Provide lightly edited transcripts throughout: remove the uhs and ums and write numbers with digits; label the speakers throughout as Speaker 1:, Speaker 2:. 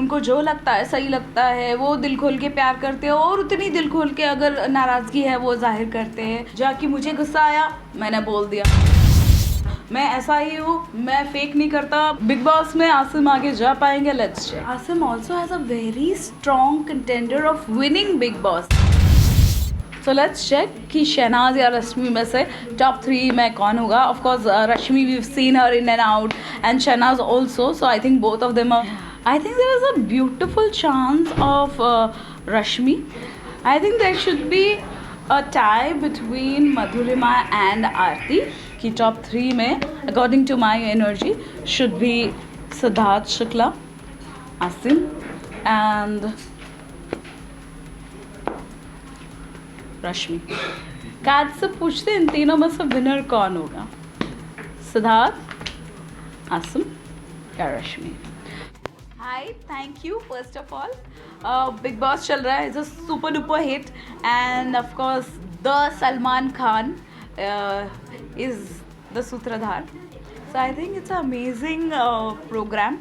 Speaker 1: उनको जो लगता है सही लगता है वो दिल खोल के प्यार करते हैं, और उतनी दिल खोल के अगर नाराज़गी है वो जाहिर करते हैं। जाकि मुझे गुस्सा आया, मैंने बोल दिया। मैं ऐसा ही हूँ, मैं फेक नहीं करता। बिग बॉस में आसिम आगे जा पाएंगे? Let's check. Asim also has a very strong contender of winning Bigg Boss. So let's check कि शहनाज या रश्मि में से टॉप 3 में कौन होगा। Of course Rashmi, we have seen her in and out, and Shahnaz also, so I think both of them are, I think there is a beautiful chance of Rashmi. I think there should be a tie between Madhurima and Aarti कि top 3 में according to my energy should be Siddharth Shukla, Asim and Rashmi. Cause से पूछते इन तीनों में से winner कौन होगा, सिद्धार्थ, आसिम या Rashmi. Hi, thank you first of all. Bigg Boss चल रहा है, is a super duper hit, and of course the Salman Khan is the sutradhar. So I think it's amazing program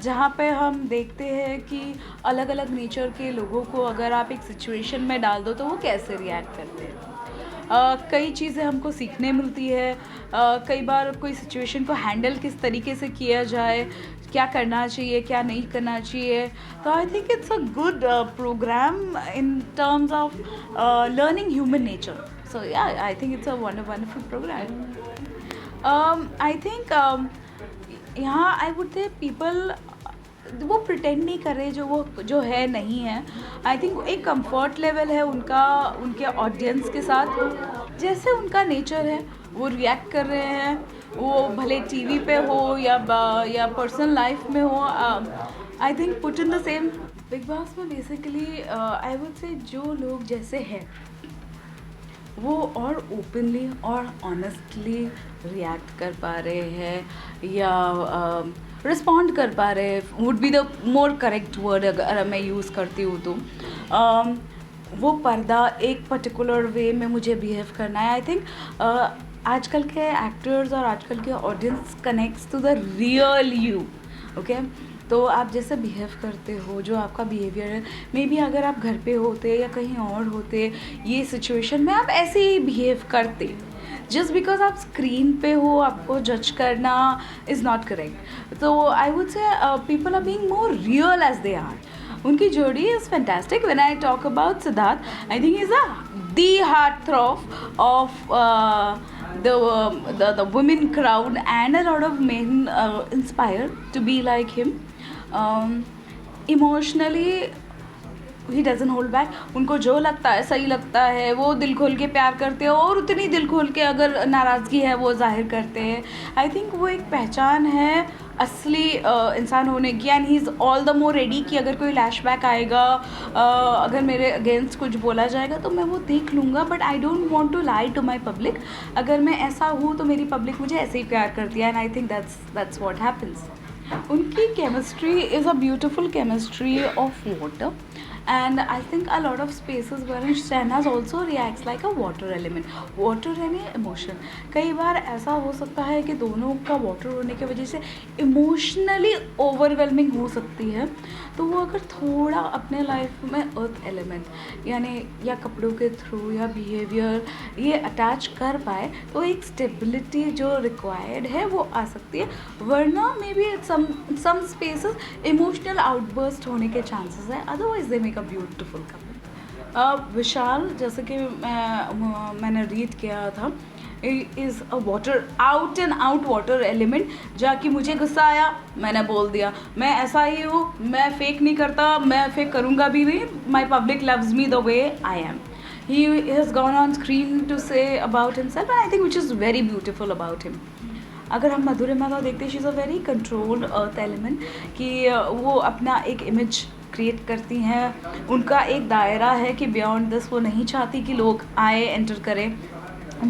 Speaker 1: जहाँ पे हम देखते हैं कि अलग अलग नेचर के लोगों को अगर आप एक सिचुएशन में डाल दो तो वो कैसे रिएक्ट करते हैं। कई चीज़ें हमको सीखने मिलती है। कई बार कोई सिचुएशन को हैंडल किस तरीके से किया जाए, क्या करना चाहिए, क्या नहीं करना चाहिए। तो I think it's a good program in terms of learning human nature. So ya, I think it's a wonderful program. I think यहाँ आई वुड से पीपल वो प्रिटेंड नहीं कर रहे जो है नहीं है। आई थिंक एक कंफर्ट लेवल है उनका उनके ऑडियंस के साथ, जैसे उनका नेचर है वो रिएक्ट कर रहे हैं, वो भले टीवी पे हो या पर्सनल लाइफ में हो। I think put in the same. Big boss में बेसिकली आई वुड से जो लोग जैसे हैं वो और ओपनली और ऑनेस्टली रिएक्ट कर पा रहे हैं या रिस्पॉन्ड कर पा रहे हैं, would be the more correct word अगर मैं यूज़ करती हूँ तो। वो पर्दा एक पर्टिकुलर वे में मुझे बिहेव करना है। आई थिंक आजकल के एक्टर्स और आजकल के audience connects to the real you, okay. तो आप जैसे बिहेव करते हो, जो आपका बिहेवियर है, मे बी अगर आप घर पे होते या कहीं और होते, ये सिचुएशन में आप ऐसे ही बिहेव करते। जस्ट बिकॉज आप स्क्रीन पे हो, आपको जज करना इज़ नॉट करेक्ट। तो I would say people are being more real as they are. उनकी जोड़ी is fantastic. When I talk about Siddharth, I think is the heart throb of the women crowd, and a lot of men inspire to be like him. Emotionally he doesn't hold back. उनको जो लगता है सही लगता है वो दिल खोल के प्यार करते हैं, और उतनी दिल खोल के अगर नाराज़गी है वो जाहिर करते हैं। आई थिंक वो एक पहचान है असली इंसान होने की, and he is all the more ready कि अगर कोई लैशबैक आएगा, अगर मेरे अगेंस्ट कुछ बोला जाएगा तो मैं वो देख लूँगा, but I don't want to lie to my public. अगर मैं ऐसा हूँ तो मेरी पब्लिक मुझे ऐसे ही प्यार करती है, and I think that's what happens. उनकी chemistry is a beautiful chemistry of water, and I think a lot of spaces wherein Shahnaz also reacts like a water element. Water यानी emotion। कई बार ऐसा हो सकता है कि दोनों का water होने की वजह से emotionally overwhelming हो सकती है, तो वो अगर थोड़ा अपने लाइफ में अर्थ एलिमेंट यानी या कपड़ों के थ्रू या बिहेवियर ये अटैच कर पाए तो एक स्टेबिलिटी जो रिक्वायर्ड है वो आ सकती है। वरना maybe some spaces emotional outburst होने के चांसेस है, otherwise they make a beautiful couple. Vishal, जैसे कि मैंने रीड किया था, is a water, out and out water element. जाकि मुझे गुस्सा आया, मैंने बोल दिया। मैं ऐसा ही हूँ, मैं फेक नहीं करता, मैं फेक करूँगा भी नहीं। माई public loves me the way I am. He has gone on screen to say about himself, and I think which is very beautiful about him. अगर हम मधुरिमा का देखते हैं, she is a very controlled earth element कि वो अपना एक image create करती हैं। उनका एक दायरा है कि बियॉन्ड दिस वो नहीं चाहती कि लोग आए एंटर करें।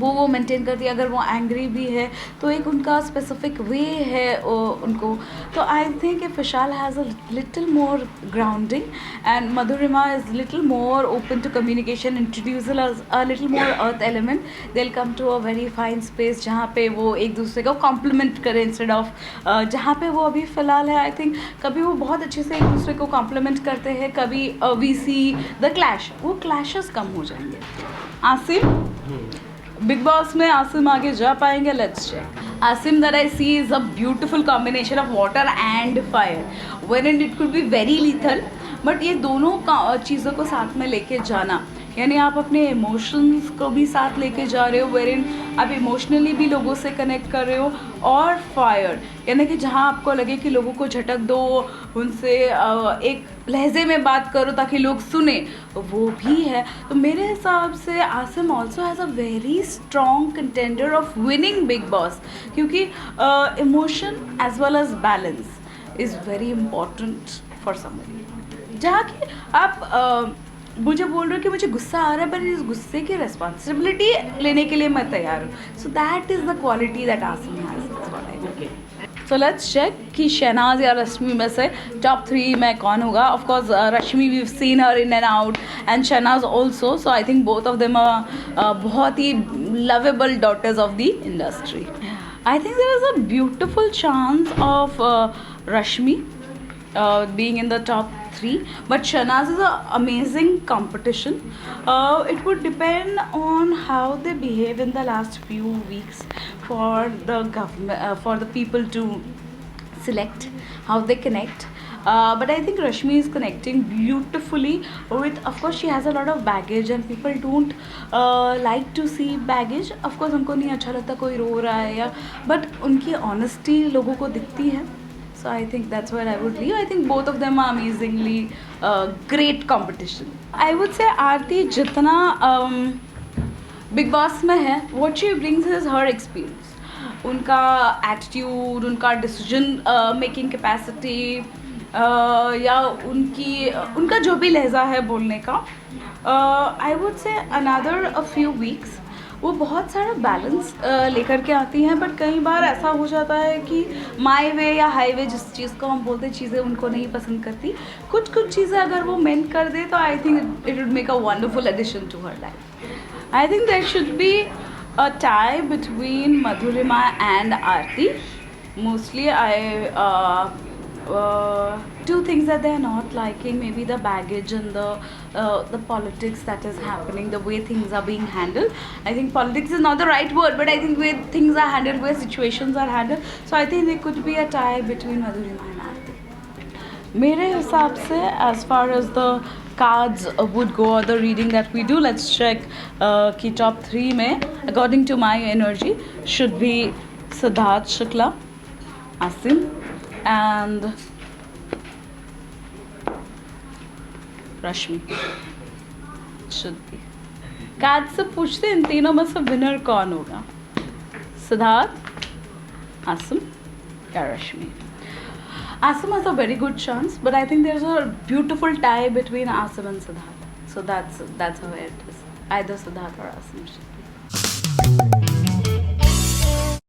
Speaker 1: वो मेंटेन करती है। अगर वो एंग्री भी है तो एक उनका स्पेसिफिक वे है उनको। तो I think if Vishal has a little more grounding and Madhurima is little more open to communication, introduce a little more earth element, they will come to a very fine space जहाँ पे वो एक दूसरे को complement करें इंस्टेड ऑफ जहाँ पे वो अभी फ़िलहाल है। आई थिंक कभी वो बहुत अच्छे से एक दूसरे को कॉम्प्लीमेंट करते हैं, कभी वी सी द क्लैश, वो क्लैशेस कम हो जाएंगे। आसिम, बिग बॉस में आसिम आगे जा पाएंगे? Let's check. Asim that I see is a beautiful combination of water and fire, wherein it could be very lethal, but ये दोनों चीज़ों को साथ में लेके जाना, यानी आप अपने इमोशंस को भी साथ लेके जा रहे हो, वेरिन आप इमोशनली भी लोगों से कनेक्ट कर रहे हो, और फायर यानी कि जहाँ आपको लगे कि लोगों को झटक दो, उनसे एक लहजे में बात करो ताकि लोग सुने, वो भी है। तो मेरे हिसाब से Asim also has a very strong contender of winning Bigg Boss, क्योंकि emotion as well as balance is very important for somebody. जहाँ कि आप मुझे बोल रहे हो कि मुझे गुस्सा आ रहा है, पर इस गुस्से की रिस्पॉन्सिबिलिटी लेने के लिए मैं तैयार हूँ। So that is the quality that Asim has. So let's check कि शहनाज या रश्मि में से टॉप 3 में कौन होगा। Of course Rashmi we have seen her in and out and Shahnaz also, so I think both of them बहुत ही lovable daughters of the industry. I think there is a beautiful chance of Rashmi being in the top 3, but Shahnaz is an amazing competition. It would depend on how they behave in the last few weeks for the government, for the people to select how they connect. But I think Rashmi is connecting beautifully with, of course she has a lot of baggage and people don't like to see baggage. Of course उनको नहीं अच्छा लगता कोई रो रहा है या, but उनकी honesty लोगों को दिखती है. So I think that's where I would leave. I think both of them are amazingly great competition. I would say Aarti जितना Big Boss में है, what she brings is her experience. उनका attitude, उनका decision making capacity, या उनका जो भी लहजा है बोलने का, I would say another a few weeks वो बहुत सारा बैलेंस लेकर के आती हैं। बट कई बार ऐसा हो जाता है कि माई वे या हाईवे जिस चीज़ को हम बोलते हैं, चीज़ें उनको नहीं पसंद करती। कुछ चीज़ें अगर वो मेंट कर दे तो I think it would make a wonderful addition to her life. I think there should be a tie between Madhurima and Aarti. Mostly two things that they're not liking, maybe the baggage and the politics that is happening, the way things are being handled. I think politics is not the right word, but I think where things are handled, where situations are handled, so I think there could be a tie between Madhurima and Aarti. मेरे हिसाब से as far as the cards would go, or the reading that we do, let's check कि top 3 में according to my energy should be Siddharth Shukla, Asim and Rashmi should be. Card से पूछते इन तीनों में से विनर कौन होगा, सिद्धार्थ, आसिम या रश्मि? Asim has a very good chance, but I think there's a beautiful tie between Asim and Siddharth. So that's how it is. Either Siddharth or Asim.